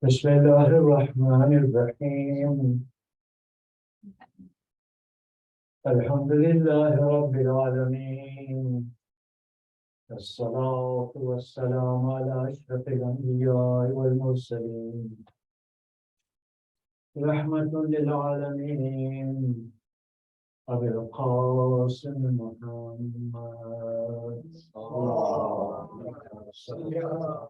بسم الله الرحمن الرحيم الحمد لله رب العالمين الصلاة والسلام على أشرف الأنبياء والمرسلين رحمة للعالمين أبي القاسم محمد اللهم صل على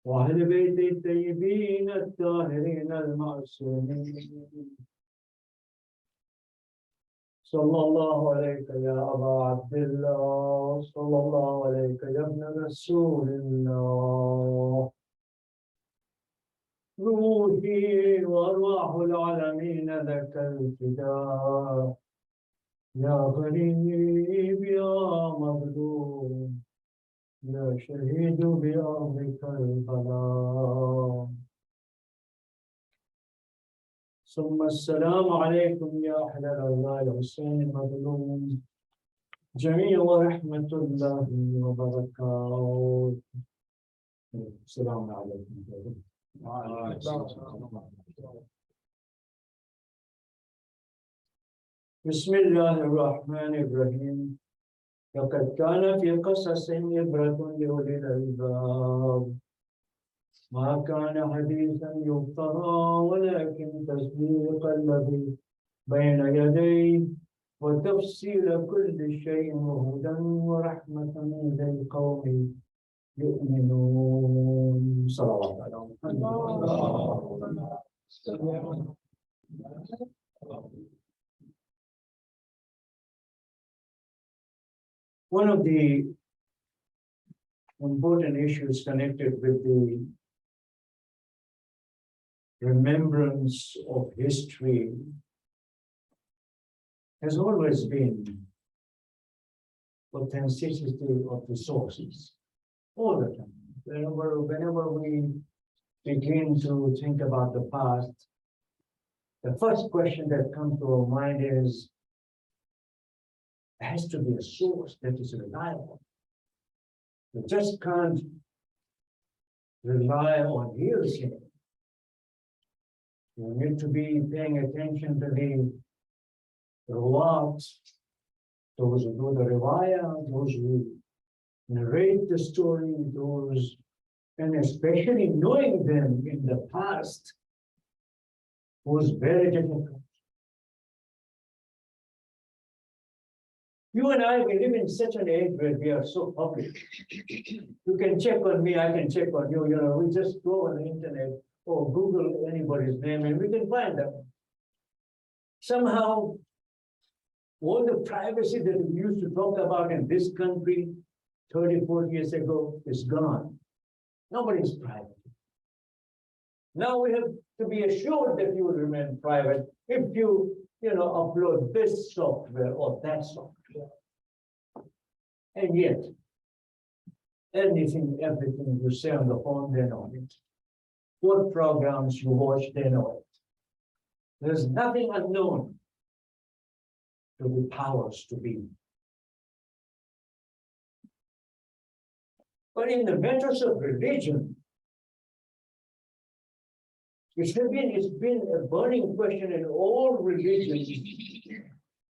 وأهل بيت الطيبين الطاهرين المعصومين صلى الله عليك يا أبا عبد الله صلى الله عليك يا ابن رسول الله روحي وأرواح العالمين لك الفداء يا غريب يا مظلوم يا شهيد بأرض كربلاء ثم السلام عليكم يا أهل الأرواح الحسين المظلوم جميعا ورحمة الله وبركاته. السلام عليكم. بسم الله الرحمن الرحيم. لقد كان في قصصهم عبرة لأولي الألباب ما كان حديثا يفترى ولكن تصديق الذي بين يديه وتفصيل كل شيء وهدى ورحمة للقوم يؤمنون. صلوات على محمد. One of the important issues connected with the remembrance of history has always been authenticity of the sources, all the time. Whenever we begin to think about the past, the first question that comes to our mind is, there has to be a source that is reliable. You just can't rely on hearsay. You need to be paying attention to the ruwat, those who do the riwayah, those who narrate the story, those, and especially knowing them in the past was very difficult. You and I, we live in such an age where we are so public. You can check on me, I can check on you. You know, we just go on the internet or Google anybody's name and we can find them. Somehow, all the privacy that we used to talk about in this country 30, 40 years ago is gone. Nobody's private. Now we have to be assured that you will remain private if you upload this software or that software. And yet, everything you say on the phone, they know it. What programs you watch, they know it. There's nothing unknown to the powers to be. But in the matters of religion, it's been a burning question in all religions,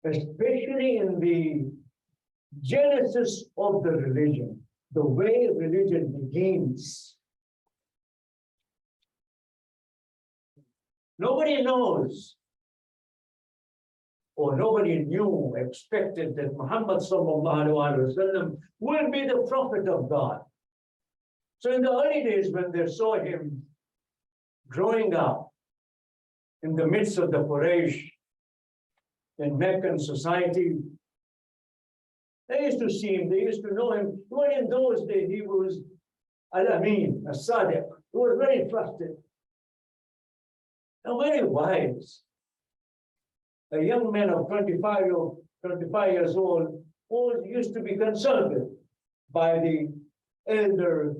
especially in the genesis of the religion, the way religion begins. Nobody knows, or nobody knew, expected that Muhammad sallallahu alaihi wasallam will be the prophet of God. So in the early days, when they saw him growing up in the midst of the Quraysh in Meccan society, they used to see him, they used to know him. Even in those days, he was Al-Amin, As-Sadiq. He was very trusted and very wise. A young man of 25 years old always used to be consulted by the elder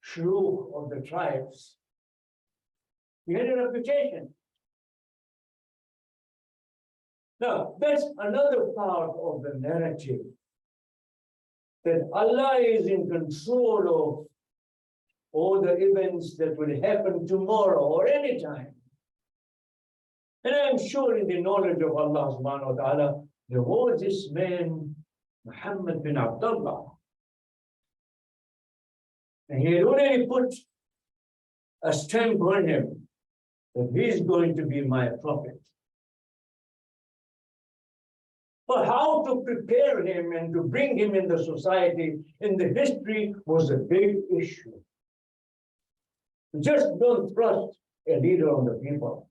shuyukh of the tribes. He had a reputation. Now, that's another part of the narrative, that Allah is in control all the events that will happen tomorrow or anytime. And I'm sure in the knowledge of Allah subhanahu wa ta'ala, there was this man, Muhammad bin Abdullah. And he had already put a stamp on him that he's going to be my prophet. But how to prepare him and to bring him in the society, in the history, was a big issue. Just don't trust a leader of the people.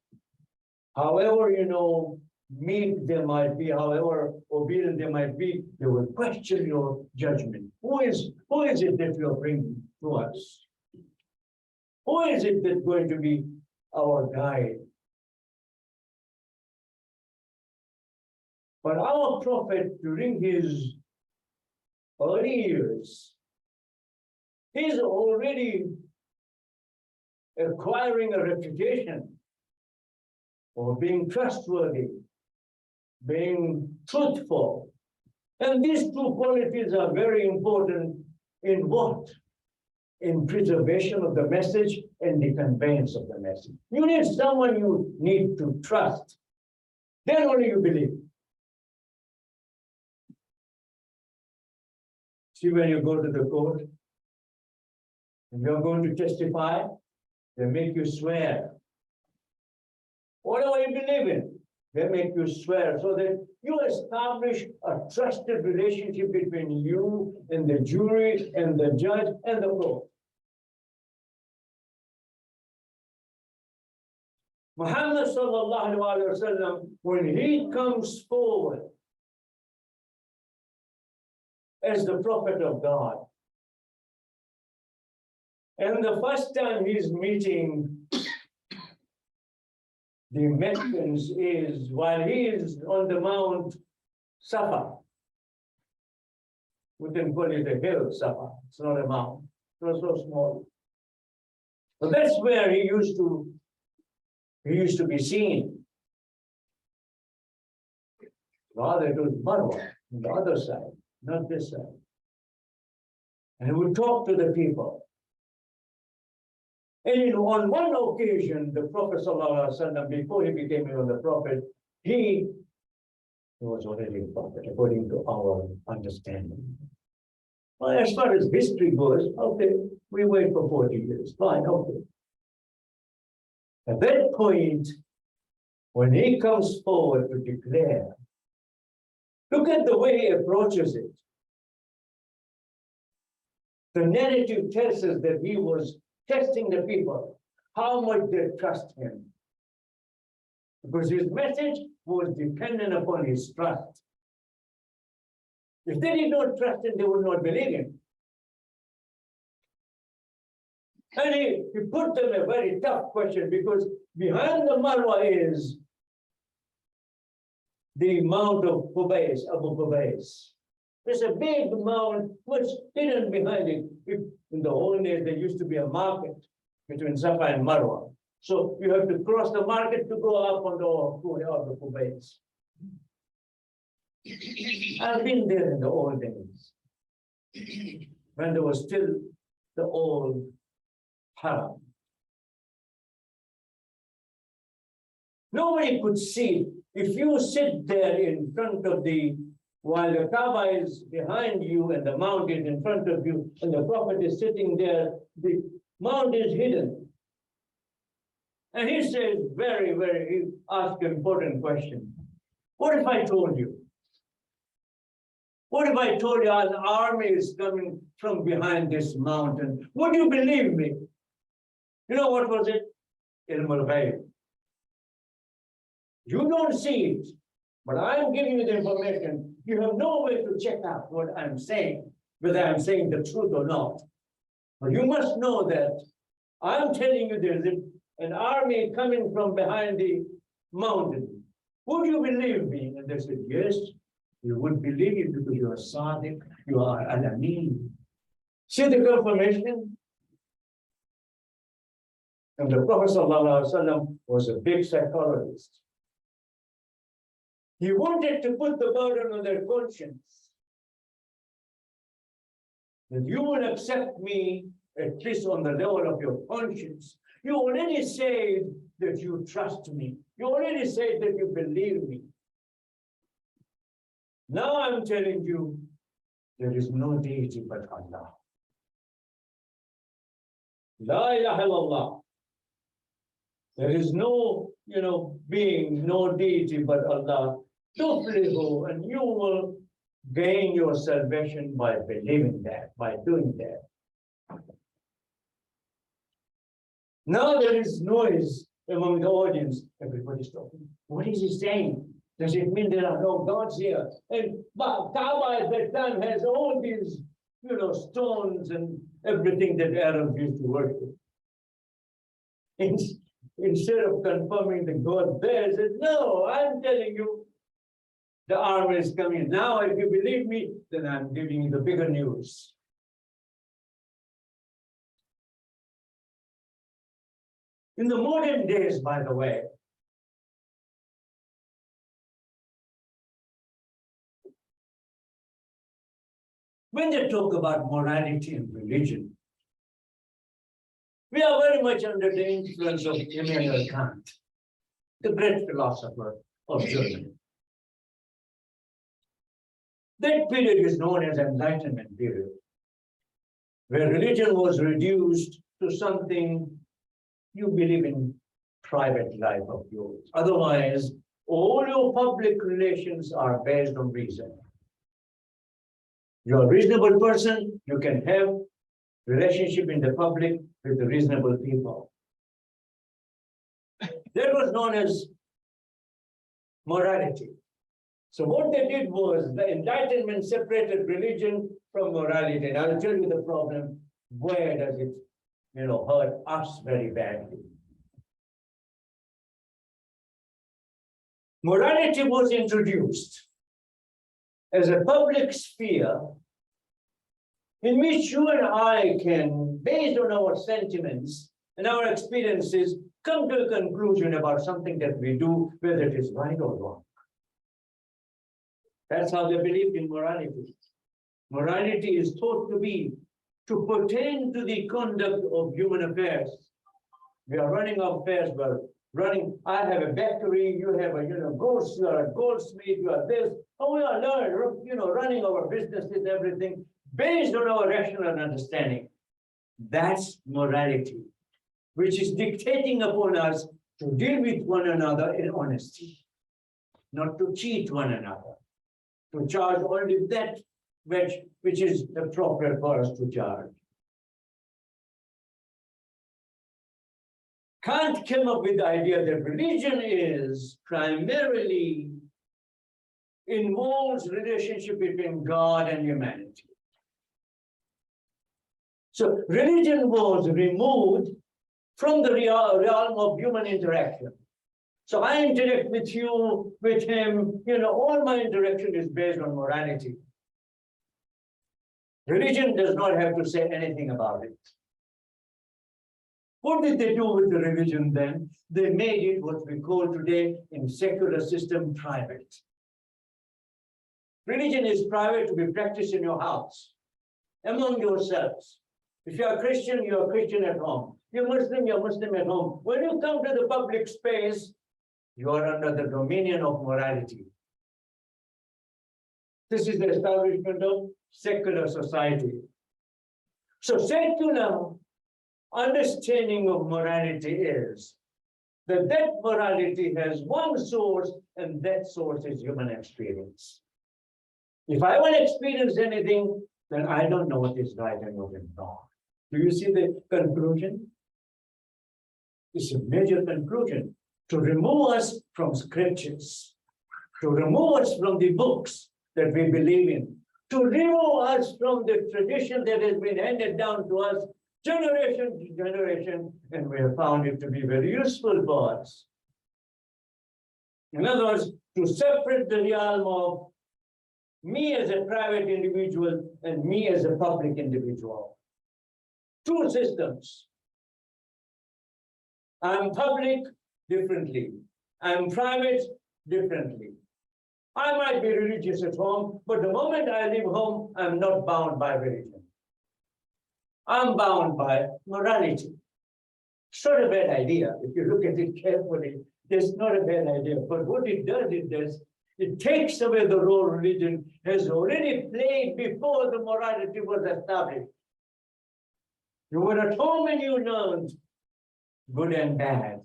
However, meek they might be, however obedient they might be, they will question your judgment. Who is it that you are bringing to us? Who is it that's going to be our guide? But our prophet, during his early years, he's already acquiring a reputation for being trustworthy, being truthful. And these two qualities are very important in what? In preservation of the message and the conveyance of the message. You need someone you need to trust. Then only you believe. See, when you go to the court, and you're going to testify, they make you swear. Whatever you believe in, they make you swear so that you establish a trusted relationship between you and the jury and the judge and the court. Muhammad sallallahu alaihi wasallam, when he comes forward as the prophet of God, and the first time he's meeting the Meccans is while he is on the Mount Safa. We can call it a hill, Safa. It's not a mountain. It was so small. But that's where he used to be seen. Rather, it was Marwa on the other side, not this side. And he would talk to the people. And on one occasion, the Prophet ﷺ, before he became even the prophet, he was already a prophet, according to our understanding. Well, as far as history goes, okay, we wait for 40 years, fine, okay. At that point, when he comes forward to declare, look at the way he approaches it. The narrative tells us that he was testing the people, how much they trust him. Because his message was dependent upon his trust. If they did not trust him, they would not believe him. And he put them a very tough question, because behind the Marwa is the Mount of Qubais, Abu Qubais. There's a big mound much hidden behind it. In the old days, there used to be a market between Safa and Marwa. So you have to cross the market to go up on the Qubais. I've been there in the old days, when there was still the old Haram. Nobody could see. If you sit there in front of while the Kaaba is behind you and the mount is in front of you, and the Prophet is sitting there, the mount is hidden. And he says, he asked an important question. What if I told you? What if I told you an army is coming from behind this mountain? Would you believe me? You know what was it? Ilm al-Ghayb. You don't see it, but I'm giving you the information. You have no way to check out what I'm saying, whether I'm saying the truth or not. But you must know that I'm telling you there's an army coming from behind the mountain. Would you believe me? And they said, yes, you would believe because you are Sadiq, you are Al-Amin. See the confirmation? And the Prophet ﷺ was a big psychologist. He wanted to put the burden on their conscience. That you will accept me at least on the level of your conscience. You already said that you trust me. You already said that you believe me. Now I'm telling you, there is no deity but Allah. La ilaha illallah. There is no, being, no deity but Allah. Tuflihu, and you will gain your salvation by believing that, by doing that. Now there is noise among the audience. Everybody's talking. What is he saying? Does it mean there are no gods here? And Kaaba at that time has all these, stones and everything that Arabs used to worship. Instead of confirming the God there, he said, no, I'm telling you, the army is coming. Now, if you believe me, then I'm giving you the bigger news. In the modern days, by the way, when they talk about morality and religion, we are very much under the influence of Immanuel Kant, the great philosopher of Germany. That period is known as Enlightenment period, where religion was reduced to something you believe in private life of yours. Otherwise, all your public relations are based on reason. You're a reasonable person, you can have relationship in the public with the reasonable people. That was known as morality. So what they did was the Enlightenment separated religion from morality. And I'll tell you the problem, where does it hurt us very badly. Morality was introduced as a public sphere in which you and I can, based on our sentiments and our experiences, come to a conclusion about something that we do, whether it is right or wrong. That's how they believed in morality. Morality is thought to pertain to the conduct of human affairs. We are running our affairs, I have a bakery, you have you are a goldsmith, you are this. And we are running our businesses, everything, based on our rational understanding. That's morality, which is dictating upon us to deal with one another in honesty, not to cheat one another, to charge only that which is appropriate for us to charge. Kant came up with the idea that religion is primarily involves relationship between God and humanity. So religion was removed from the realm of human interaction. So I interact with you, with him, all my interaction is based on morality. Religion does not have to say anything about it. What did they do with the religion then? They made it what we call today in secular system private. Religion is private to be practiced in your house, among yourselves. If you are Christian, you are Christian at home. You're Muslim at home. When you come to the public space, you are under the dominion of morality. This is the establishment of secular society. So secular understanding of morality is that morality has one source, and that source is human experience. If I want to experience anything, then I don't know what is right and what is wrong. Do you see the conclusion? It's a major conclusion to remove us from scriptures, to remove us from the books that we believe in, to remove us from the tradition that has been handed down to us generation to generation, and we have found it to be very useful for us. In other words, to separate the realm of me as a private individual and me as a public individual. Two systems. I'm public differently. I'm private differently. I might be religious at home, but the moment I leave home, I'm not bound by religion. I'm bound by morality. It's not a bad idea. If you look at it carefully, it's not a bad idea. But what it does, it takes away the role religion has already played before the morality was established. You were at home and you learned good and bad.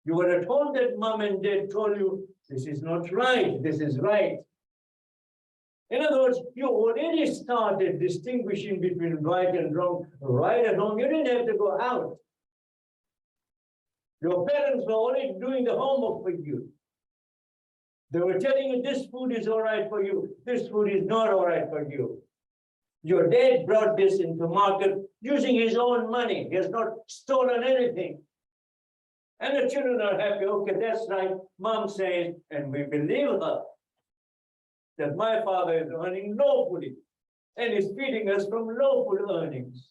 You were at home that mom and dad told you, this is not right, this is right. In other words, you already started distinguishing between right and wrong right at home. You didn't have to go out. Your parents were already doing the homework for you. They were telling you this food is all right for you, this food is not all right for you. Your dad brought this into market using his own money. He has not stolen anything. And the children are happy. Okay, that's right. Mom says, and we believe her, that my father is earning lawfully and is feeding us from lawful earnings.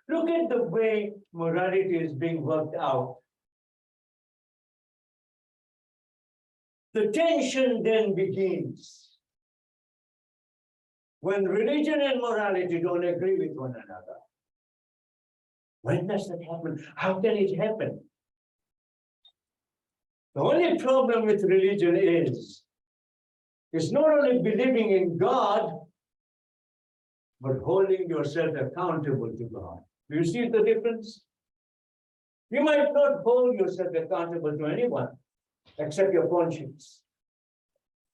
Look at the way morality is being worked out. The tension then begins when religion and morality don't agree with one another. When does that happen? How can it happen? The only problem with religion is it's not only believing in God, but holding yourself accountable to God. Do you see the difference? You might not hold yourself accountable to anyone except your conscience.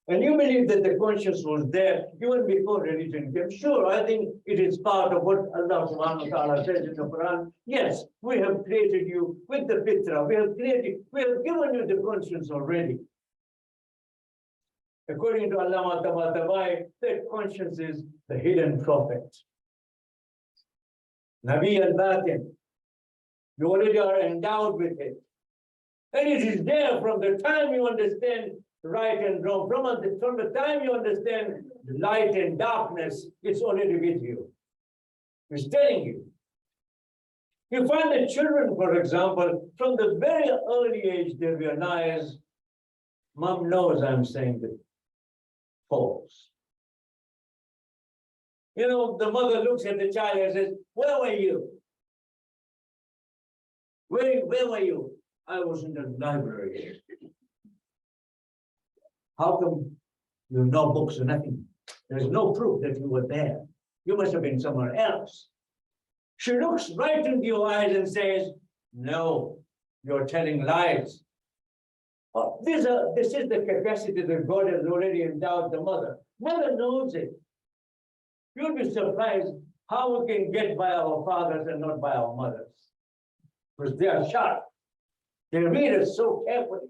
And you believe that the conscience was there even before religion came. Sure, I think it is part of what Allah subhanahu wa ta'ala says in the Quran. Yes, we have created you with the fitra. We have given you the conscience already. According to Allah Tabai, that conscience is the hidden prophet. Nabi al-Batin. You already are endowed with it. And it is there from the time you understand right and wrong. From the time you understand light and darkness, it's already with you. It's telling you. You find that children, for example, from the very early age, they realize, Mom knows I'm saying the false. You know, the mother looks at the child and says, where were you? Where were you? I was in the library. How come you have no books or nothing? There's no proof that you were there. You must have been somewhere else. She looks right into your eyes and says, no, you're telling lies. Oh, this is the capacity that God has already endowed the mother. Mother knows it. You'll be surprised how we can get by our fathers and not by our mothers. Because they are sharp. They read us so carefully.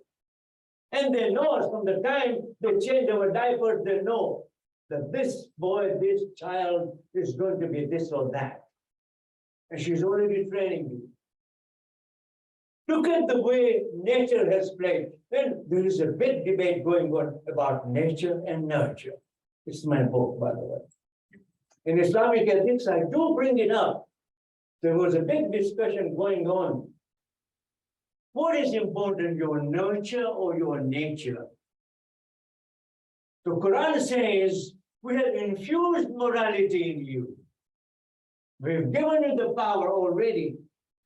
And they know us from the time they change our diapers, they know that this boy, this child is going to be this or that. And she's already training you. Look at the way nature has played. And there is a big debate going on about nature and nurture. It's my book, by the way. In Islamic ethics, I do bring it up. There was a big discussion going on. What is important, your nurture or your nature? The Quran says, we have infused morality in you. We've given you the power already.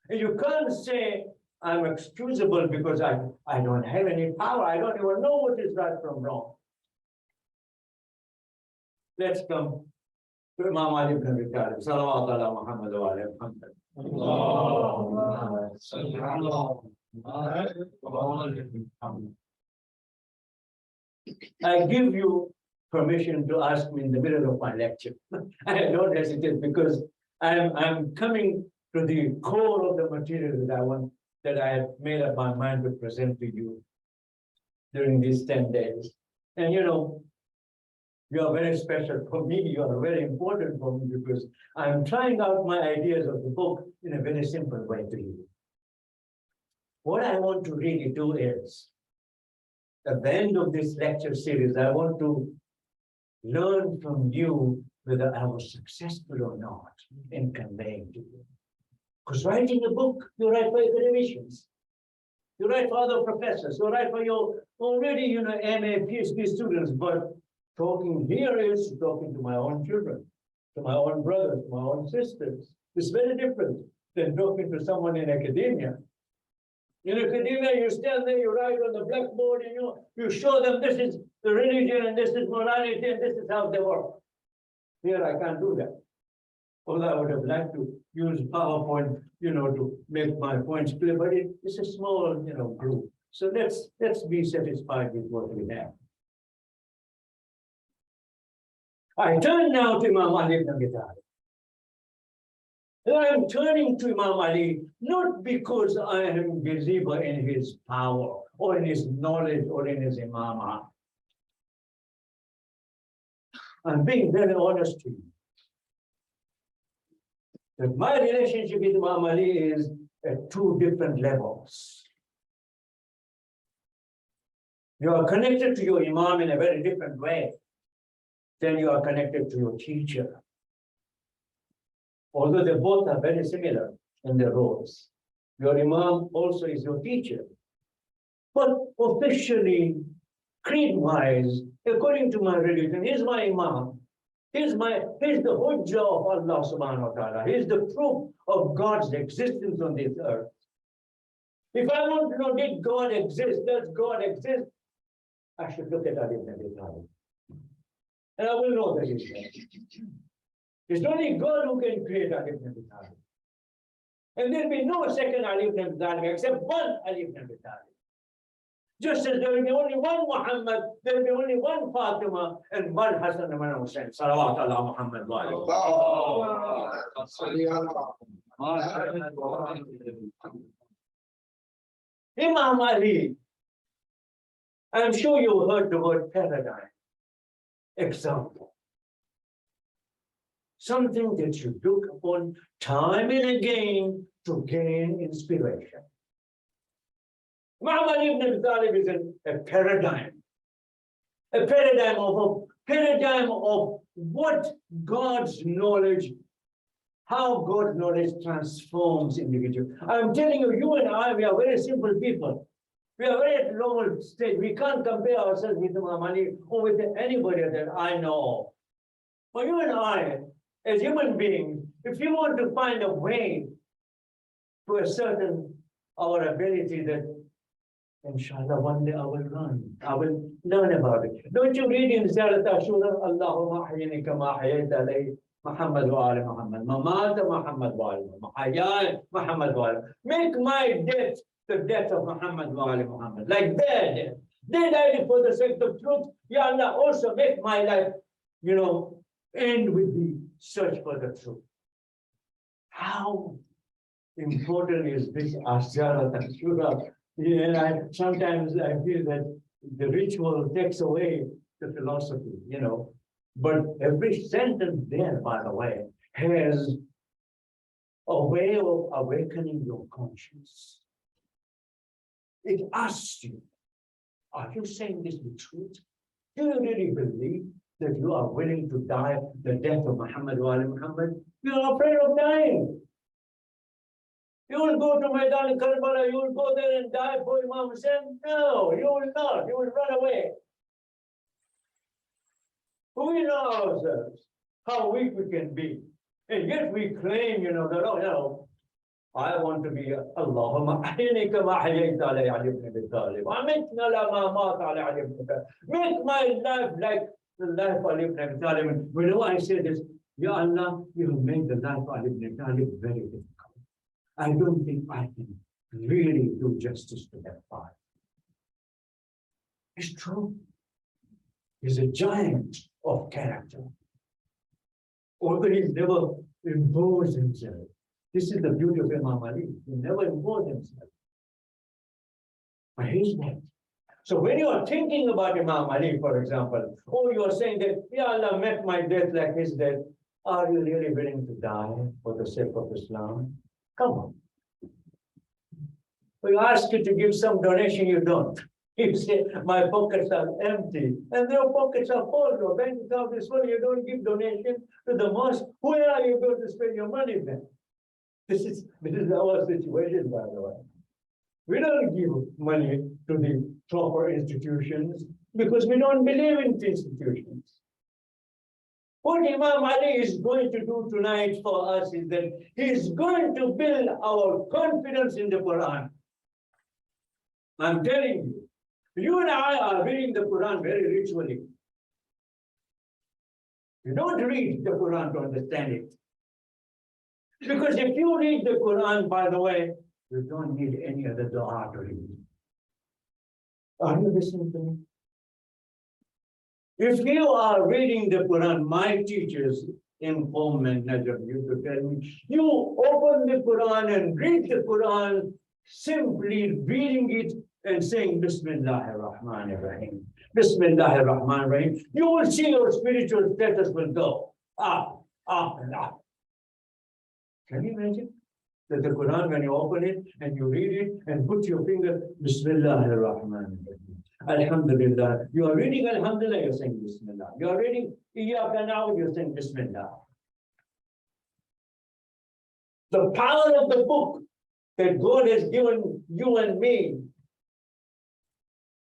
And you can't say, I'm excusable because I don't have any power. I don't even know what is right from wrong. Let's come to Imam Ali ibn Abi Talib. Salawat ala Muhammad wa alayhi Muhammad. I give you permission to ask me in the middle of my lecture. I don't hesitate because I'm coming to the core of the material that I have made up my mind to present to you during these 10 days. And you know, you are very special for me. You are very important for me because I'm trying out my ideas of the book in a very simple way to you. What I want to really do is, at the end of this lecture series, I want to learn from you whether I was successful or not in conveying to you. Because writing a book, you write for academicians, you write for other professors, you write for your already, MA, PhD students, but talking here is talking to my own children, to my own brothers, to my own sisters. It's very different than talking to someone in academia. In academia, you stand there, you write on the blackboard, and you show them this is the religion and this is morality and this is how they work. Here, I can't do that. Although I would have liked to use PowerPoint, to make my points clear, but it's a small, group. So let's be satisfied with what we have. I turn now to Imam Ali ibn Abi Talib. And I am turning to Imam Ali not because I am a believer in his power or in his knowledge or in his imamah. I'm being very honest to you. That my relationship with Imam Ali is at two different levels. You are connected to your imam in a very different way than you are connected to your teacher. Although they both are very similar in their roles. Your imam also is your teacher. But officially, creed-wise, according to my religion, he's my imam. He's the hujjah of Allah subhanahu wa ta'ala. He's the proof of God's existence on this earth. If I want to know, did God exist? Does God exist? I should look at Ali ibn Abi Talib. And I will know that he's there. It's only God who can create Ali ibn Abi Talib. And there'll be no second Ali ibn Abi Talib except one Ali ibn Abi Talib. Just as there will be only one Muhammad, there will be only one Fatima and one Hassan and one Hussein. Salawat Allah Muhammad wa Imam Ali, I'm sure you heard the word paradigm. Example. Something that you look upon time and again to gain inspiration. Muhammad ibn Abi Talib is a paradigm of what God's knowledge, how God's knowledge transforms individuals. I'm telling you, you and I, we are very simple people. We are very at lower stage. We can't compare ourselves with Imam Ali or with anybody that I know. But you and I, as human beings, if you want to find a way to ascertain our ability that inshallah, one day I will learn about it. Don't you read in Zalat Ashura, Allahumma ahyini kama ahyayta alayhi Muhammad wa ali Muhammad, mamata Muhammad wa ali Muhammad, Muhammad wa ali. Make my death the death of Muhammad wa ali Muhammad, like their death. They died for the sake of truth. Ya Allah, also make my life, end with the search for the truth. How important is this Zalat Ashura? And sometimes I feel that the ritual takes away the philosophy, But every sentence there, by the way, has a way of awakening your conscience. It asks you, are you saying this with truth? Do you really believe that you are willing to die the death of Muhammad wa ali Muhammad? You are afraid of dying. You will go to Maidan Karbala, you will go there and die for Imam Hussein? No, you will not. You will run away. We know ourselves, how weak we can be. And yet we claim, that, I want to be Allahumma ahyini kama ahyayta ala Ali ibn Abi Talib. Amitna lama mata ala Ali ibn Abi Talib. Make my life like the life of Ali ibn Abi Talib. When I say this, Ya Allah, you have made the life of Ali ibn Abi Talib very difficult. I don't think I can really do justice to that part. It's true. He's a giant of character. Although he's never imposed himself. This is the beauty of Imam Ali. He never imposed himself. But he's that. So when you are thinking about Imam Ali, for example, or you are saying that, Ya Allah, make my death like his death, are you really willing to die for the sake of Islam? Come on. We ask you to give some donation, you don't. You say, my pockets are empty, and their pockets are full. Your bank account is full. You don't give donation to the mosque. Where are you going to spend your money then? This is our situation, by the way. We don't give money to the proper institutions because we don't believe in institutions. What Imam Ali is going to do tonight for us is that he's going to build our confidence in the Quran. I'm telling you, you and I are reading the Quran very ritually. You don't read the Quran to understand it. Because if you read the Quran, by the way, you don't need any other dua to read. Are you listening to me? If you are reading the Quran, my teachers in Qom and Najm used to tell me, you open the Quran and read the Quran, simply reading it and saying Bismillahir Rahmanir Rahim. Bismillahir Rahmanir Rahim. You will see your spiritual status will go up, up, and up. Can you imagine? That the Quran, when you open it and you read it and put your finger, Bismillahir Rahmanir Rahim. Alhamdulillah. You are reading Alhamdulillah, you're saying Bismillah. You are reading Iyaka Na'budu, you're saying Bismillah. The power of the book that God has given you and me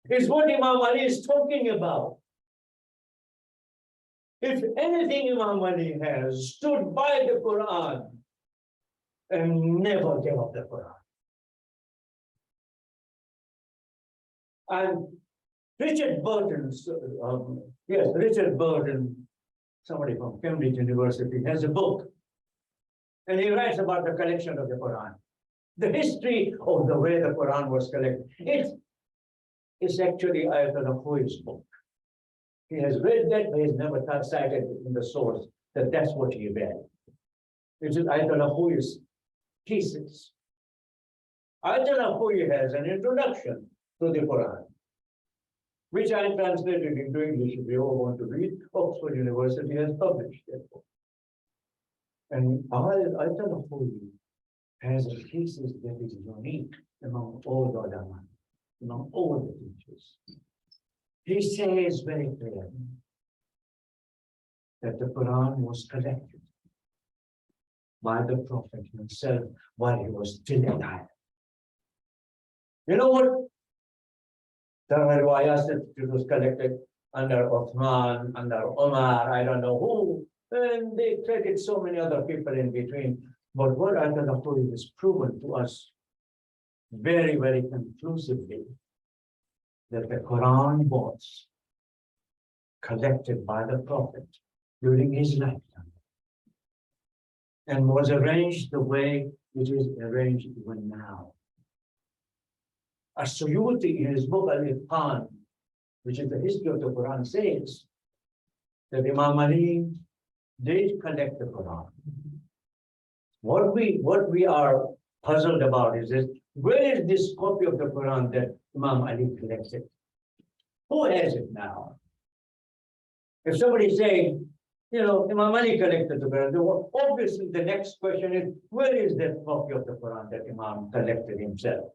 is what Imam Ali is talking about. If anything, Imam Ali has stood by the Quran and never gave up the Quran. And Richard Burton, Richard Burton, somebody from Cambridge University, has a book. And he writes about the collection of the Quran. The history of the way the Quran was collected. It's actually Ayatollah Khoi's book. He has read that, but he's never cited in the source that that's what he read. It is Ayatollah Khoi's thesis. Ayatollah Khoi has an introduction to the Quran, which I translated into English. If you all want to read, Oxford University has published that book. And Ayatollah Khoi has a thesis that is unique among all the ulama, among all the teachers. He says very clearly that the Quran was collected by the Prophet himself while he was still alive. You know what? There are riwayat that it was collected under Uthman, under Umar, I don't know who, and they credit so many other people in between. But what Ayatollah Khoi has proven to us very, very conclusively that the Quran was collected by the Prophet during his lifetime and was arranged the way it is arranged even now. As-Suyuti in his book Al-Itqan, which is the history of the Quran, says that Imam Ali did collect the Quran. What we are puzzled about is this: where is this copy of the Quran that Imam Ali collected? Who has it now? If somebody saying, Imam Ali collected the Quran, obviously the next question is, where is that copy of the Quran that Imam collected himself?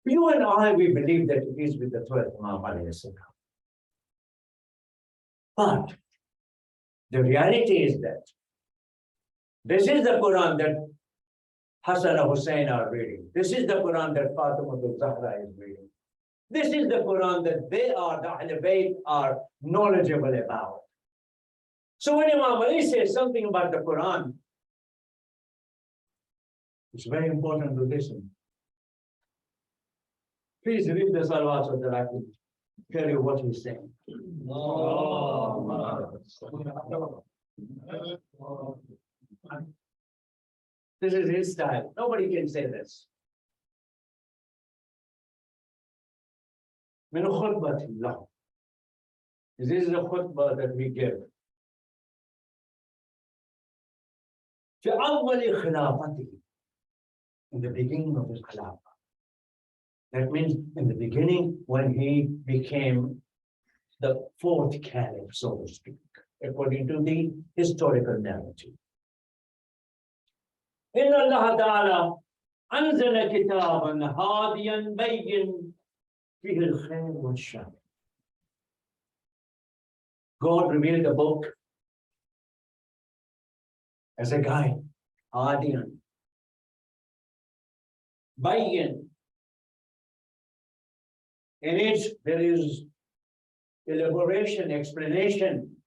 You and I, we believe that it is with the 12th Imam alayhi salam. But the reality is that this is the Quran that Hassan and Hussein are reading. This is the Quran that Fatima al-Zahra is reading. This is the Quran that the Ahl Bayt are knowledgeable about. So when Imam Ali says something about the Quran, it's very important to listen. Please read the salawat so that I can tell you what he's saying. This is his style. Nobody can say this. This is the khutbah that we give. In the beginning of his khilafah. That means in the beginning when he became the fourth caliph, so to speak, according to the historical narrative. Inna Allah Ta'ala anzala kitaban hadiyan bayyin fihi al-khair wa shar. God revealed a book as a guide, hadiyan, bayyin. In it, there is elaboration, explanation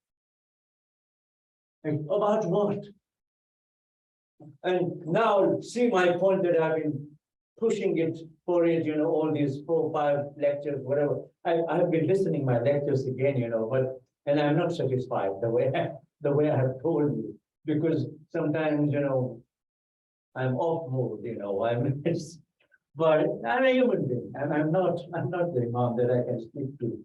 About what? And now see my point that I've been pushing it for it, all these 4 or 5 lectures, whatever. I have been listening my lectures again, and I'm not satisfied the way I have told you, because sometimes, I'm off mood, but I'm a human being, and I'm not the imam that I can speak to,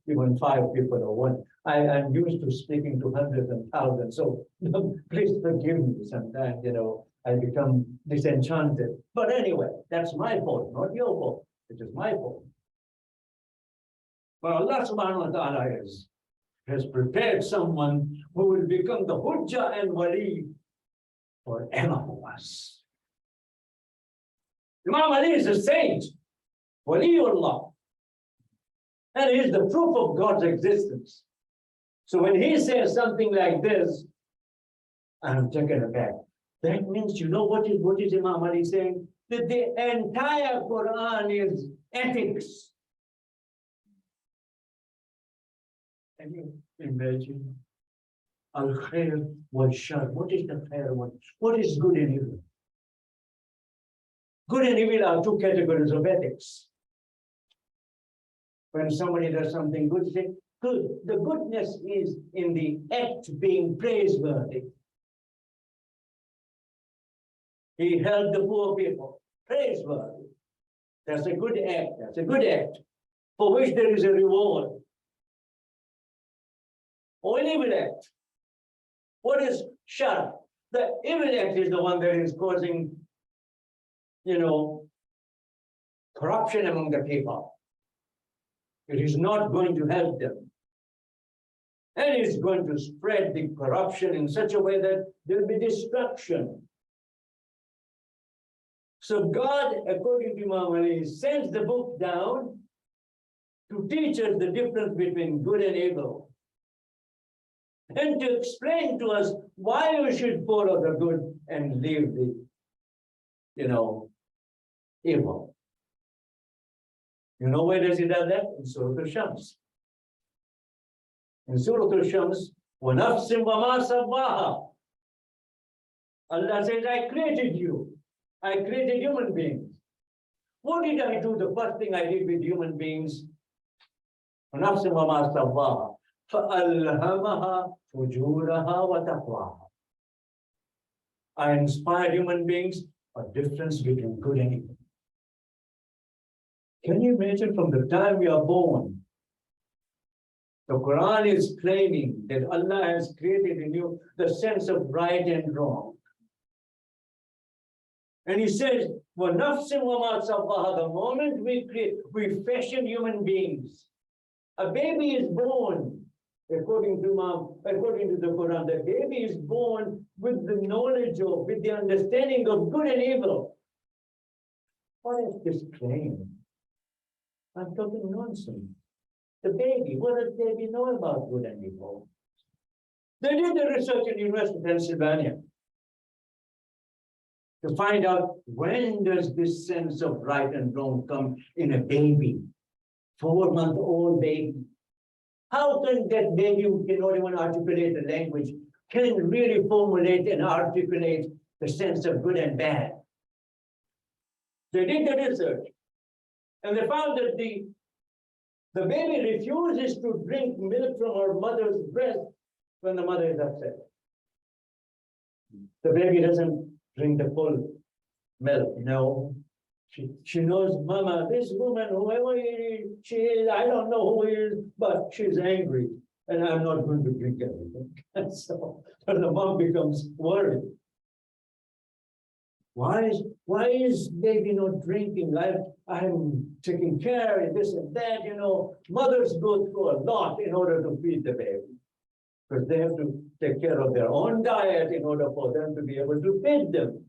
even 5 people or 1. I'm used to speaking to hundreds and thousands, so please forgive me sometimes, I become disenchanted. But anyway, that's my fault, not your fault. It is my fault. But Allah subhanahu wa ta'ala has prepared someone who will become the hujjah and wali forever for us. Imam Ali is a saint, waliullah, and he is the proof of God's existence. So when he says something like this, I'm taken aback. That means, what is Imam Ali saying? That the entire Quran is ethics. Can you imagine? Al-khair wal-shar. What is the khair? What is good and evil? Good and evil are 2 categories of ethics. When somebody does something good, say, good. The goodness is in the act being praiseworthy. He helped the poor people, praiseworthy. That's a good act. That's a good act for which there is a reward. Or an evil act. What is shar? The evil act is the one that is causing, corruption among the people. It is not going to help them. And it's going to spread the corruption in such a way that there will be destruction. So God, according to Imam Ali, sends the book down to teach us the difference between good and evil. And to explain to us why we should follow the good and leave the, evil. Where does he do that? In Surah Al-Shams. In Surah Al-Shams, وَنَفْسٍ وَمَا سَوَّاهَا. Allah says, I created you. I created human beings. What did I do? The first thing I did with human beings, وَنَفْسٍ وَمَا سَوَّاهَا فَأَلْهَمَهَا فُجُورَهَا وَتَقْوَاهَا. I inspired human beings a difference between good and evil. Can you imagine from the time we are born, the Quran is claiming that Allah has created in you the sense of right and wrong. And he says, وَنَفْسٍ وَمَا سَوَّاهَا. The moment we fashion human beings. A baby is born, according to the Quran, the baby is born with the knowledge of, with the understanding of good and evil. What is this claim? I'm talking nonsense. The baby, what does the baby know about good and evil? They did the research in the University of Pennsylvania to find out when does this sense of right and wrong come in a baby, 4-month-old baby. How can that baby who cannot even articulate the language can really formulate and articulate the sense of good and bad? They did the research, and they found that the baby refuses to drink milk from her mother's breast when the mother is upset. The baby doesn't drink the full milk, no. She knows, Mama, this woman, whoever she is, I don't know who he is, but she's angry, and I'm not going to drink everything. And so the mom becomes worried. Why is baby not drinking? I'm taking care of this and that, Mothers go through a lot in order to feed the baby, because they have to take care of their own diet in order for them to be able to feed them.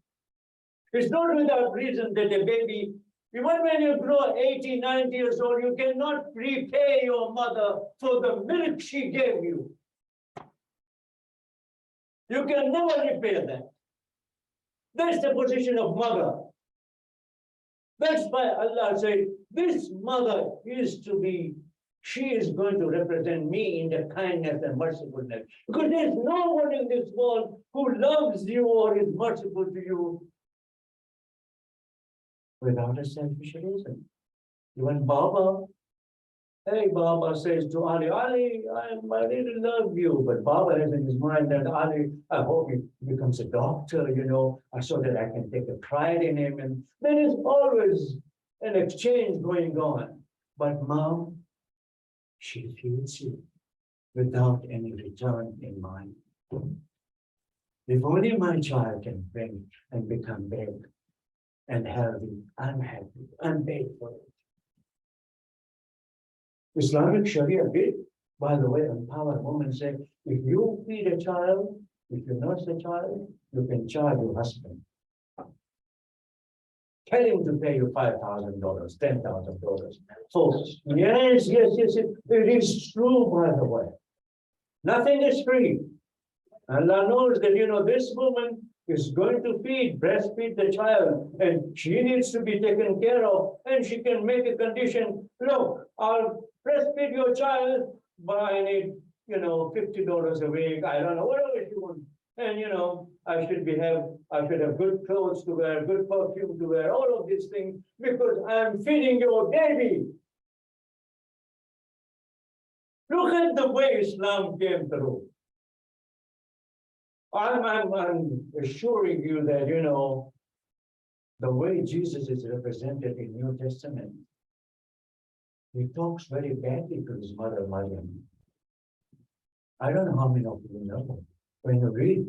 It's not without reason that a baby, even when you grow 80, 90 years old, you cannot repay your mother for the milk she gave you. You can never repay that. That's the position of mother. That's why Allah said, this mother is to be she is going to represent me in the kindness and mercifulness. Because there's no one in this world who loves you or is merciful to you without a selfish reason. Even Baba, hey, Baba says to Ali, Ali, I really love you. But Baba has in his mind that Ali, I hope he becomes a doctor, so that I can take a pride in him. And there is always an exchange going on. But Mom, she feeds you without any return in mind. If only my child can bring and become big and healthy, I'm happy, I'm paid for it. Islamic Sharia did, by the way, empower women, say, if you feed a child, if you nurse a child, you can charge your husband. Tell him to pay you $5,000, $10,000. So, yes, it is true, by the way. Nothing is free. Allah knows that, this woman is going to breastfeed the child, and she needs to be taken care of, and she can make a condition, look, I'll breastfeed your child, but I need, $50 a week, I don't know, whatever she wants. And, I should have good clothes to wear, good perfume to wear, all of these things, because I'm feeding your baby. Look at the way Islam came through. I'm assuring you that, the way Jesus is represented in New Testament, he talks very badly to his mother, Maryam. I don't know how many of you know. When you read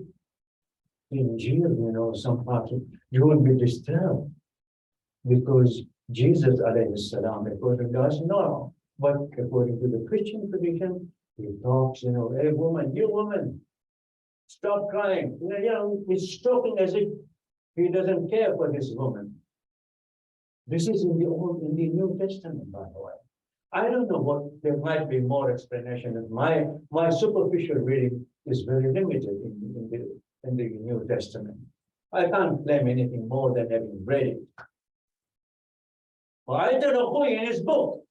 in Injil, some parts, you will be disturbed because Jesus, alayhi salam, according to us, no. But according to the Christian tradition, he talks, hey, woman, you woman, stop crying. He's talking as if he doesn't care for this woman. This is in the New Testament, by the way. I don't know what, there might be more explanation. My superficial reading is very limited in the New Testament. I can't claim anything more than having read it. Well, I don't know in his book.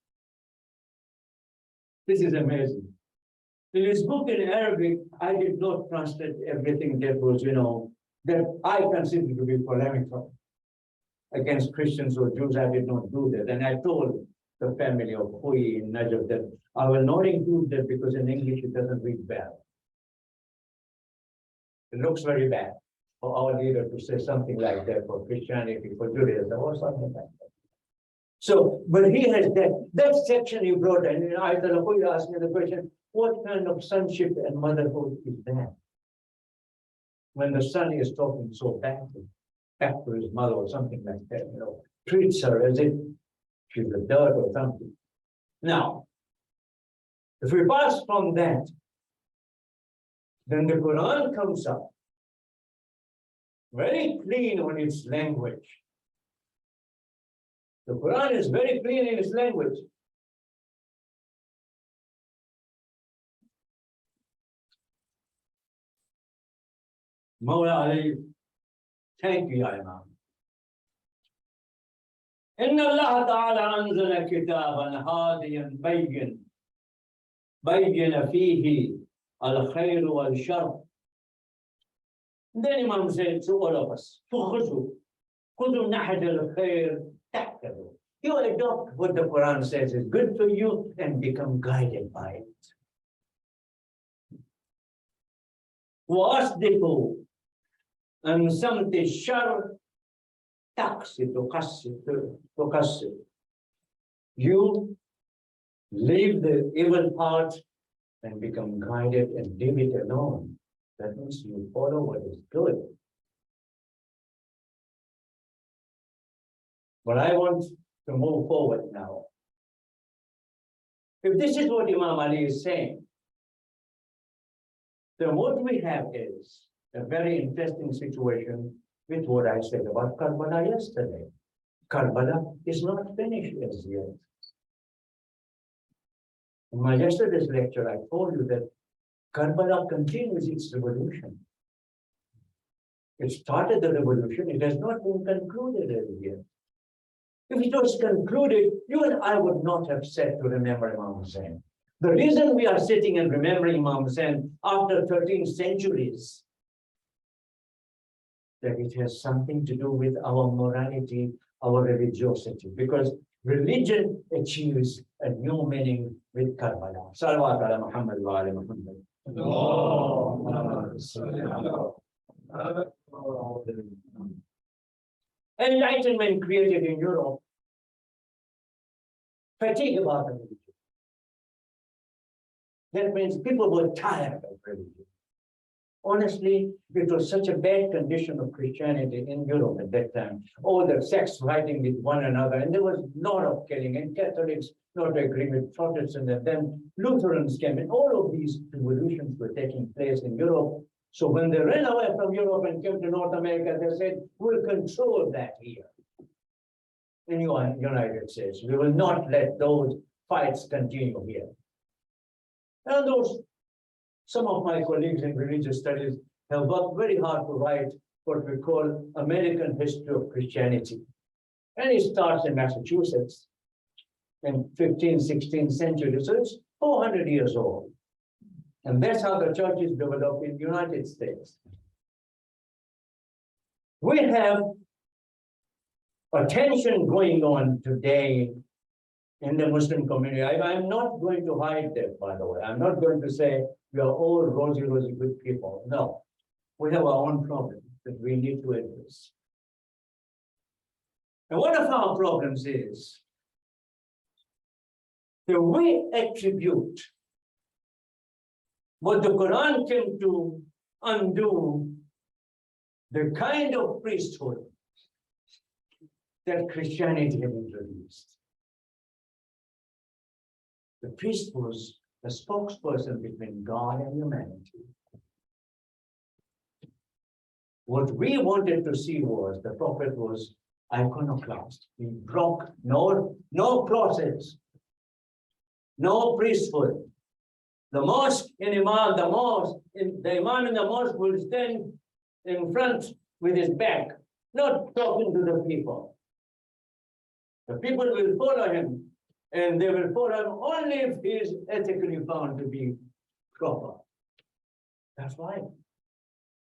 This is amazing. In his book in Arabic, I did not translate everything that was, that I consider to be polemical against Christians or Jews. I did not do that. And I told the family of Hui in Najaf that I will not include that because in English it doesn't read well. It looks very bad for our leader to say something like that for Christianity, for Judaism, or something like that. So, but he has that section he brought, and Ayatollah Hui asked me the question, what kind of sonship and motherhood is that? When the son is talking so badly back to his mother or something like that, treats her as if she's a dirt or something. Now, if we pass from that, then the Quran comes up very clean on its language. The Quran is very clean in its language. Mawla Ali, thank you, Imam. إن الله تعالى أنزل كتابا هاديا بين فيه الخير والشر. Then Imam said to all of us, خذوا نهج الخير تهتدوا. You adopt what the Quran says is good for you and become guided by it. وأصدقوا أن سمت الشر تقصد. You leave the evil part and become guided and leave it alone. That means you follow what is good. But I want to move forward now. If this is what Imam Ali is saying, then what we have is a very interesting situation with what I said about Karbala yesterday. Karbala is not finished as yet. In my yesterday's lecture, I told you that Karbala continues its revolution. It started the revolution, it has not been concluded as yet. If it was concluded, you and I would not have said to remember Imam Hussain. The reason we are sitting and remembering Imam Hussain after 13 centuries, that it has something to do with our morality, our religiosity, because religion achieves a new meaning with Karbala. Salawat ala Muhammad wa ala Muhammad. Enlightenment created in Europe fatigue about the religion. That means people were tired of religion. Honestly, it was such a bad condition of Christianity in Europe at that time. All the sects fighting with one another, and there was a lot of killing, and Catholics not agreeing with Protestants, and then Lutherans came, and all of these revolutions were taking place in Europe. So when they ran away from Europe and came to North America, they said, we'll control that here in the United States. We will not let those fights continue here. And some of my colleagues in religious studies have worked very hard to write what we call American history of Christianity. And it starts in Massachusetts in 15th, 16th century. So it's 400 years old. And that's how the church is developed in the United States. We have a tension going on today in the Muslim community. I'm not going to hide that, by the way. I'm not going to say we are all rosy, good people. No, we have our own problems that we need to address. And one of our problems is that we attribute what the Quran came to undo, the kind of priesthood that Christianity had introduced. The priest was the spokesperson between God and humanity. What we wanted to see was the prophet was iconoclast. He broke no process, no priesthood. The mosque in Imam, the Imam in the mosque will stand in front with his back, not talking to the people. The people will follow him, and they will follow him only if he is ethically found to be proper. That's right.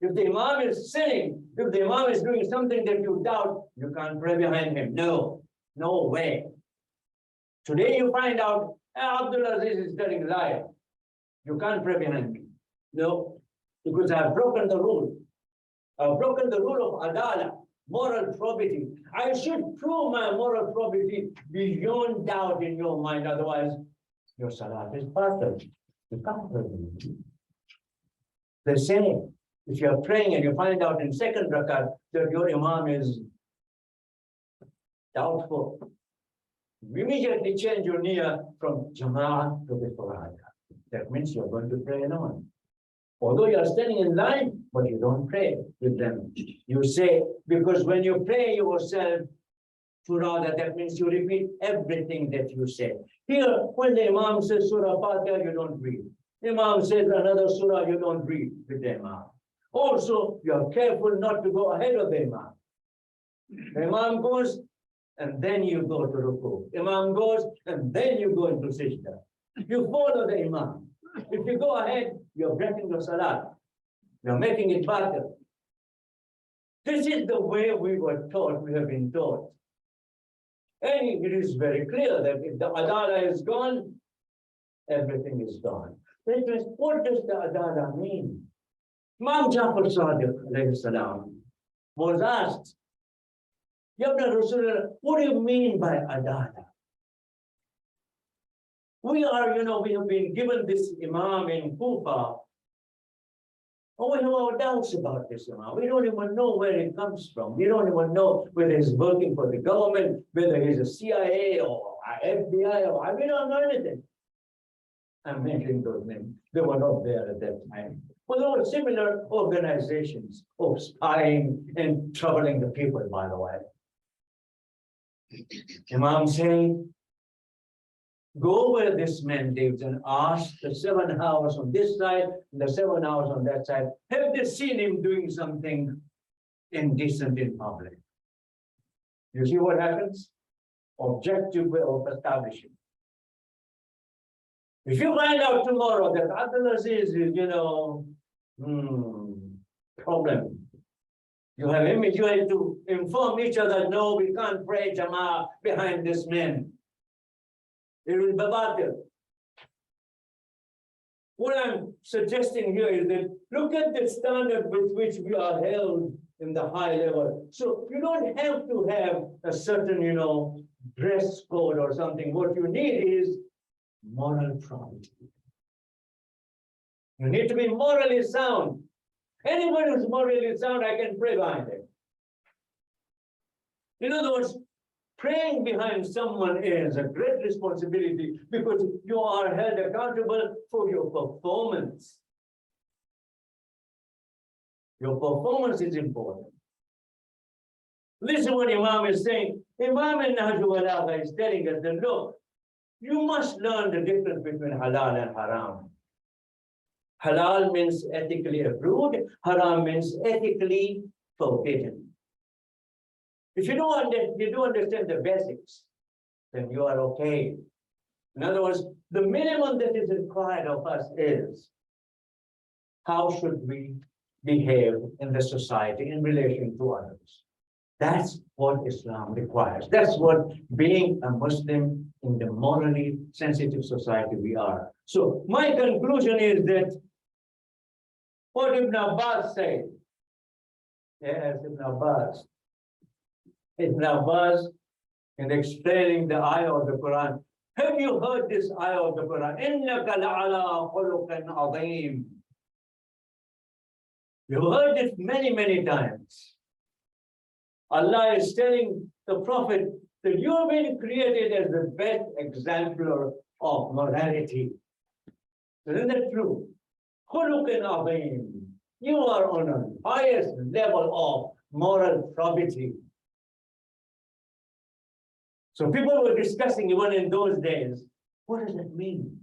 If the Imam is sinning, if the Imam is doing something that you doubt, you can't pray behind him. No way. Today you find out Abdul Aziz is telling a lie. You can't pray behind me. No, because I've broken the rule. I've broken the rule of adala, moral probity. I should prove my moral probity beyond doubt in your mind. Otherwise, your salat is perfect. You can't pray behind me. They say, if you're praying and you find out in second rakat that your Imam is doubtful, you immediately change your niyyah from Jama'ah to the Quran. That means you're going to pray alone. Although you are standing in line, but you don't pray with them. You say, because when you pray yourself, Surah, that means you repeat everything that you say. Here, when the Imam says Surah Fatiha, you don't read. Imam says another Surah, you don't read with the Imam. Also, you are careful not to go ahead of the Imam. The Imam goes, and then you go to Ruku. Imam goes, and then you go into Sajda. You follow the Imam. If you go ahead, you're breaking your salat. You're making it batil. This is the way we were taught, we have been taught. And it is very clear that if the adala is gone, everything is gone. What does the adala mean? Imam Jafar Sadiq alayhi salam was asked, Ya Ibn Rasulullah, what do you mean by adala? We have been given this Imam in Kufa. And we have our doubts about this Imam. We don't even know where it comes from. We don't even know whether he's working for the government, whether he's a CIA or FBI, or we don't know anything. I'm mentioning those names. They were not there at that time. But there were similar organizations of spying and troubling the people, by the way. Imam saying, go where this man lives and ask the 7 hours on this side and the 7 hours on that side. Have they seen him doing something indecent in public? You see what happens? objective way of establishing. If you find out tomorrow that Abdul Aziz is, problem, you have immediately to inform each other, no, we can't pray Jama'ah behind this man. It will be batil. What I'm suggesting here is that look at the standard with which we are held in the high level. So you don't have to have a certain, dress code or something. What you need is moral probity. You need to be morally sound. Anyone who's morally sound, I can pray behind him. In other words, praying behind someone is a great responsibility because you are held accountable for your performance. Your performance is important. Listen what Imam is saying. Imam al-Nahj al-Balagha is telling us that, look, you must learn the difference between halal and haram. Halal means ethically approved, haram means ethically forbidden. If you don't understand the basics, then you are okay. In other words, the minimum that is required of us is how should we behave in the society in relation to others. That's what Islam requires. That's what being a Muslim in the morally sensitive society we are. So my conclusion is that what Ibn Abbas said, yes, Ibn Abbas, in explaining the ayah of the Quran, have you heard this ayah of the Quran? إِنَّكَ لَعَلَىٰ خُلُقٍ عَظِيمٍ. You heard it many, many times. Allah is telling the Prophet that you have been created as the best exemplar of morality. Isn't that true? خُلُقٍ عَظِيمٍ. You are on the highest level of moral probity. So people were discussing even in those days, what does that mean?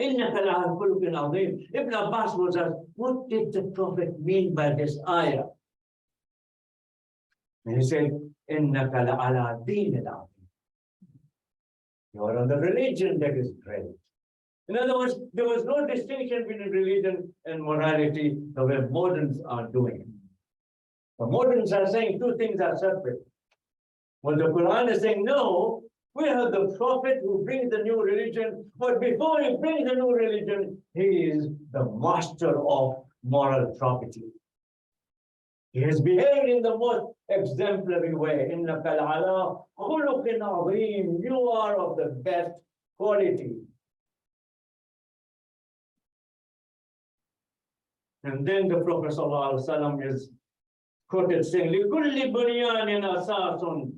إِنَّكَ لَعَلَىٰ خُلُقٍ عَظِيمٍ. Ibn Abbas was asked, what did the Prophet mean by this ayah? And he said, إِنَّكَ لَعَلَىٰ دِينٍ عَظِيمٍ. You are on the religion that is great. In other words, there was no distinction between religion and morality the way moderns are doing. The moderns are saying two things are separate. Well, the Quran is saying, no, we have the Prophet who brings the new religion, but before he brings the new religion, he is the master of moral probity. He has behaved in the most exemplary way. إِنَّكَ لَعَلَىٰ خُلُقٍ عَظِيمٍ. You are of the best quality. And then the Prophet ﷺ is quoted saying, لِكُلِّ بُنْيَانٍ أَسَاسٌ.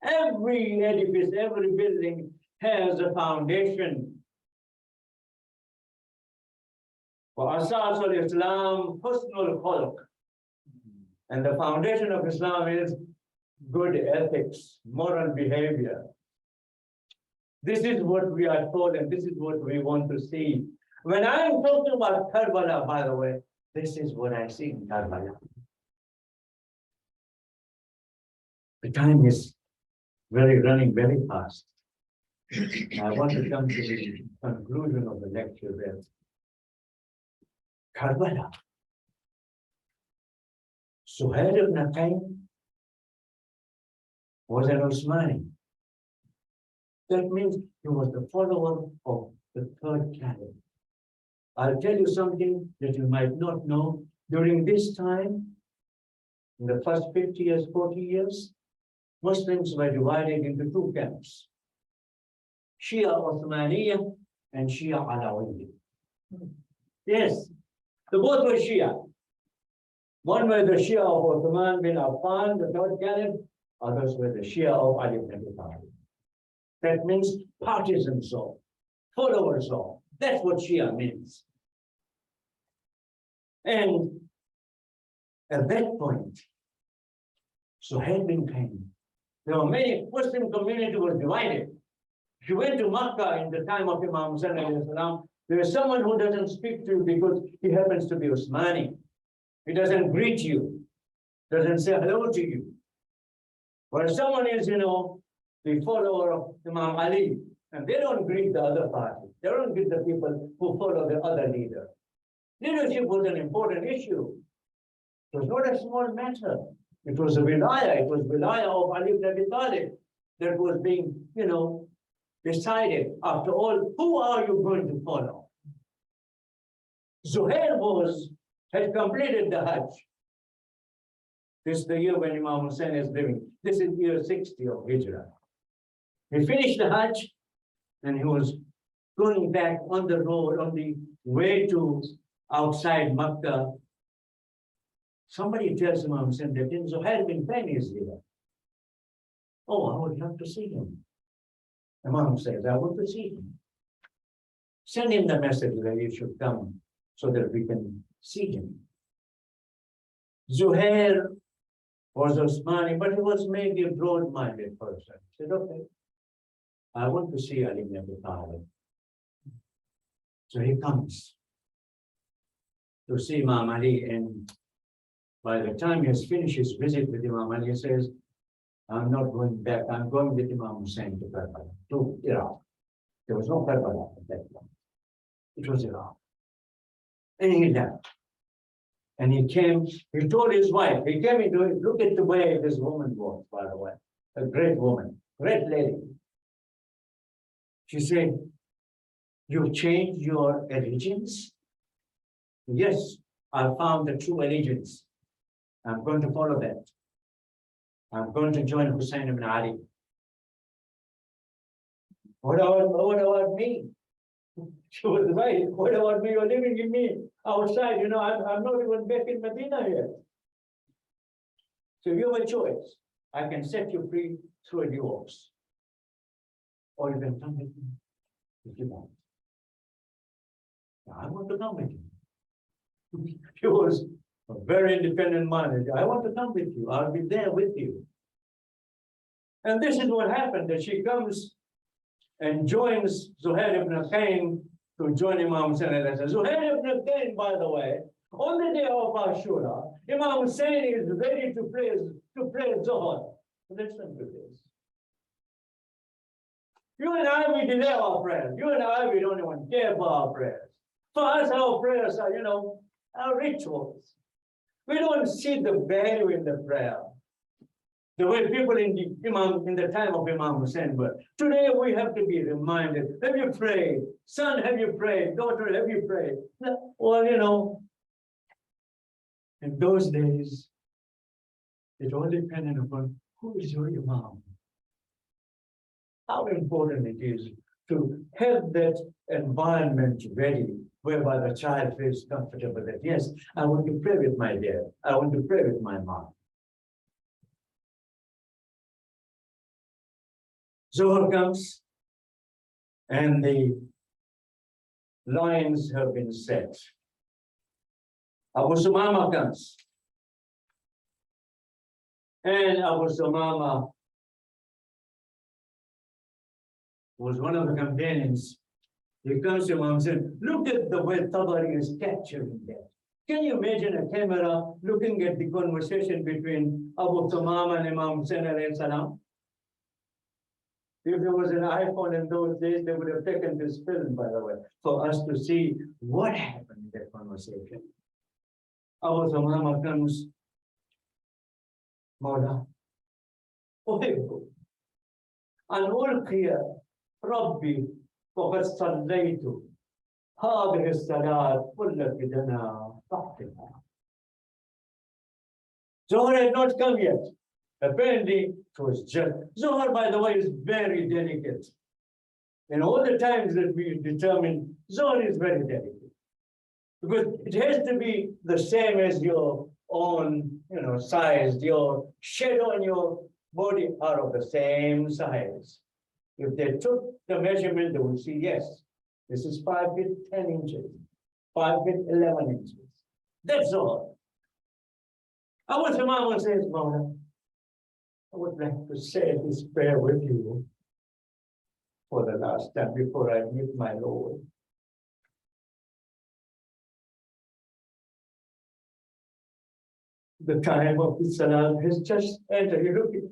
Every edifice, every building has a foundation. وَأَسَاسُ الْإِسْلَامِ حُسْنُ الْخُلُقِ. And the foundation of Islam is good ethics, moral behavior. This is what we are told, and this is what we want to see. When I'm talking about Karbala, by the way, this is what I see in Karbala. The time is running very fast. I want to come to the conclusion of the lecture there. Karbala. Suhail ibn Qaym was an Usmani. That means he was the follower of the third caliph. I'll tell you something that you might not know. During this time, in the first 50 years, 40 years, Muslims were divided into two camps. Shia Uthmaniyya and Shia Alawiyya. Yes, the both were Shia. One were the Shia of Uthman bin Affan, the third caliph. Others were the Shia of Ali ibn Abi Talib. That means partisans of, followers of. That's what Shia means. And at that point, Suhail bin Qaym, there were many Muslim community was divided. If you went to Makkah in the time of Imam Hussain alayhi salam, there is someone who doesn't speak to you because he happens to be Usmani. He doesn't greet you, doesn't say hello to you. Where someone is, the follower of Imam Ali, and they don't greet the other party. They don't greet the people who follow the other leader. Leadership was an important issue. It was not a small matter. It was a wilayah. It was wilayah of Ali ibn Abi Talib that was being, decided. After all, who are you going to follow? Zuhair had completed the Hajj. This is the year when Imam Hussein is living. This is year 60 of Hijrah. He finished the Hajj and he was going back on the road, on the way to outside Makkah. Somebody tells Imam Hussein that Zuhair bin Pen is here. Oh, I would love to see him. Imam says, I want to see him. Send him the message that he should come so that we can see him. Zuhair was Osmani, but he was maybe a broad-minded person. He said, okay, I want to see Ali ibn Abi Talib. So he comes to see Imam Ali, and by the time he has finished his visit with Imam Ali, he says, I'm not going back, I'm going with Imam Hussein to Karbala, to Iraq. There was no Karbala at that time. It was Iraq. And he left. And he came, he told his wife, he came into it, look at the way this woman was, by the way. A great woman, great lady. She said, you've changed your allegiance? Yes, I found the true allegiance. I'm going to follow that. I'm going to join Hussein ibn Ali. What about me? She was right. What about me? You're living in me outside. I'm not even back in Medina yet. So you have a choice. I can set you free through a divorce. Or you can come with me if you want. I want to come with you. She was a very independent minded. I want to come with you. I'll be there with you. And this is what happened, that she comes and joins Zuhair ibn Qayn to join Imam Hussein. Zuhair ibn Qayn, by the way, on the day of Ashura, Imam Hussein is ready to pray Zuhr. Listen to this. You and I, we delay our prayers. You and I, we don't even care for our prayers. For us, our prayers are, our rituals. We don't see the value in the prayer. The way people in the time of Imam Hussein were. Today we have to be reminded, have you prayed? Son, have you prayed? Daughter, have you prayed? Well, in those days, it all depended upon who is your Imam. How important it is to have that environment ready, whereby the child feels comfortable that, yes, I want to pray with my dad. I want to pray with my mom. Zuhr comes, and the lines have been set. Abu Sumama comes. And Abu Sumama was one of the companions. He comes to Imam Hussein, look at the way Tabari is capturing that. Can you imagine a camera looking at the conversation between Abu Sumama and Imam Hussein alayhi salam? If there was an iPhone in those days, they would have taken this film, by the way, for us to see what happened in that conversation. Abu Sumama comes, Mawla, أحب أن ألقي ربي وقد صليت هذه الصلاة كل بدنا تحتها. Zuhr had not come yet. Apparently, it was just. Zuhr, by the way, is very delicate. In all the times that we determine, Zuhr is very delicate. Because it has to be the same as your own, size. Your shadow and your body are of the same size. If they took the measurement, they would see, yes, this is 5 feet 10 inches, 5 feet 11 inches. That's all. Our Imam says, Mawla, I would like to say this prayer with you for the last time before I meet my Lord. the time of the Salah has just entered.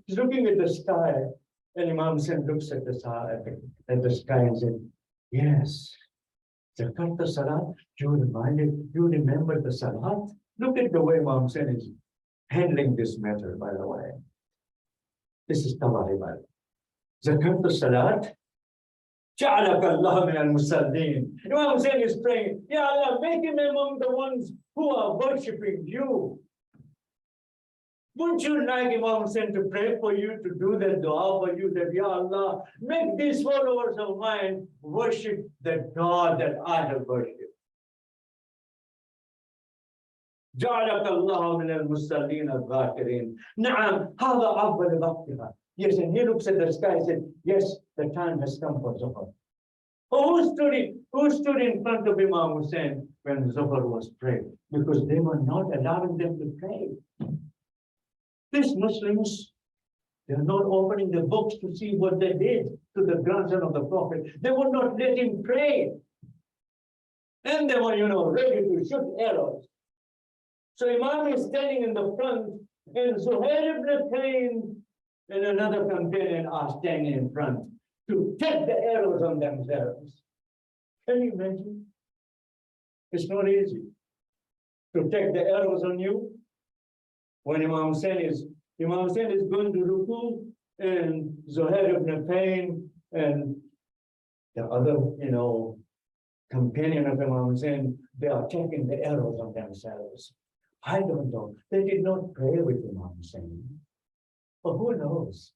He's looking at the sky, and Imam Hussain looks at the sky, and said, yes, Zakat the Salah, you remember the Salah? Look at the way Imam Hussain is handling this matter, by the way. This is Tabari, by the way. Zakat the Salat, جعلك الله من المصلين. Imam Hussain is praying, Ya Allah, make him among the ones who are worshipping you. Wouldn't you like Imam Hussain to pray for you, to do that dua for you, that Ya Allah, make these followers of mine worship the God that I have worshipped. جعلك الله من المصلين الذاكرين. نعم هذا أفضل وقتها. Yes, and he looks at the sky and said, yes, the time has come for Zuhur. Oh, who stood in front of Imam Hussain when Zuhur was prayed? Because they were not allowing them to pray. These Muslims, they are not opening the books to see what they did to the grandson of the Prophet. They would not let him pray. And they were, ready to shoot arrows. So Imam is standing in the front, and Zuhair ibn Qayn and another companion are standing in front to take the arrows on themselves. Can you imagine? It's not easy to take the arrows on you. When Imam Hussain is going to ruku, and Zuhair ibn Qayn and the other, companion of Imam Hussain, they are taking the arrows on themselves. I don't know. They did not pray with Imam Hussain. But who knows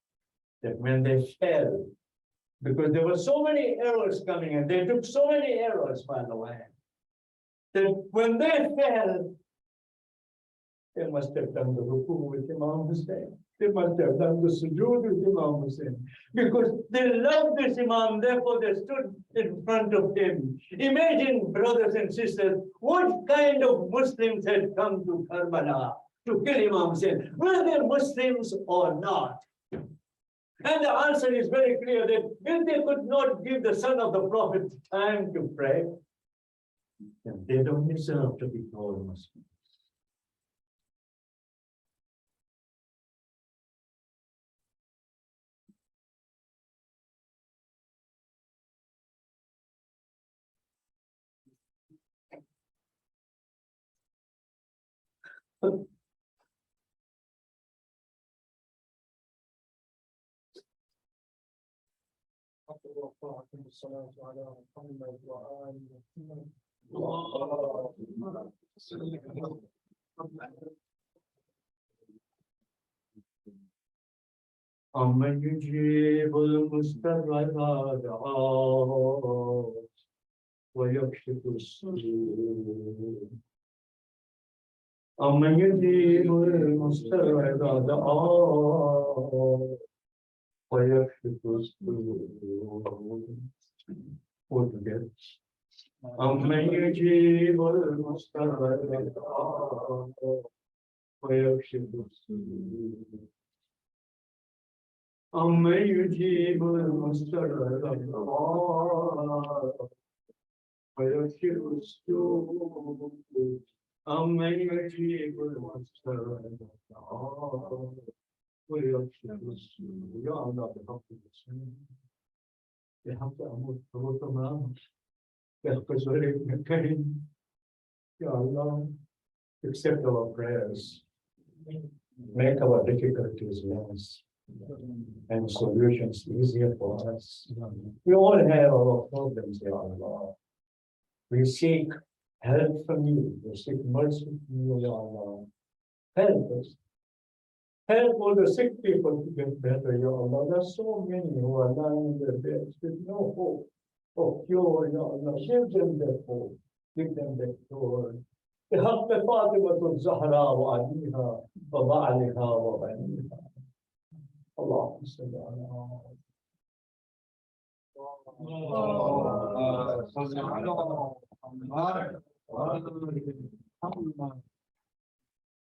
that when they fell, because there were so many arrows coming, and they took so many arrows, by the way, that when they fell, they must have done the ruku with Imam Hussain. They must have done the sujood with Imam Hussain. Because they loved this Imam, therefore they stood in front of him. Imagine, brothers and sisters, what kind of Muslims had come to Karbala to kill Imam Hussain? Were they Muslims or not? And the answer is very clear that if they could not give the son of the Prophet time to pray, then they don't deserve to be called Muslims. أمن يجيب المضطر إذا دعاه ويكشف السوء أمن يجيب المضطر إذا دعاه ويكشف السوء أمن يجيب المضطر إذا دعاه ويكشف السوء أمن يجيب المضطر إذا دعاه ويكشف السوء أمن يجيب المضطر إذا دعاه ويكشف السوء. يا الله بحق الإسلام، بحق أمور تمام، بحق زهير ابن قيم. Ya Allah, accept our prayers, make our difficulties less, and solutions easier for us. We all have our problems, Ya Allah. We seek help from you, we seek mercy from you, Ya Allah. Help us. Help all the sick people to get better, Ya Allah. There are so many who are lying in their beds with no hope of cure, Ya Allah. Give them that hope. Give them that cure. بحق فاطمة الزهراء وأبيها وبعلها وبنيها. اللهم صل على محمد.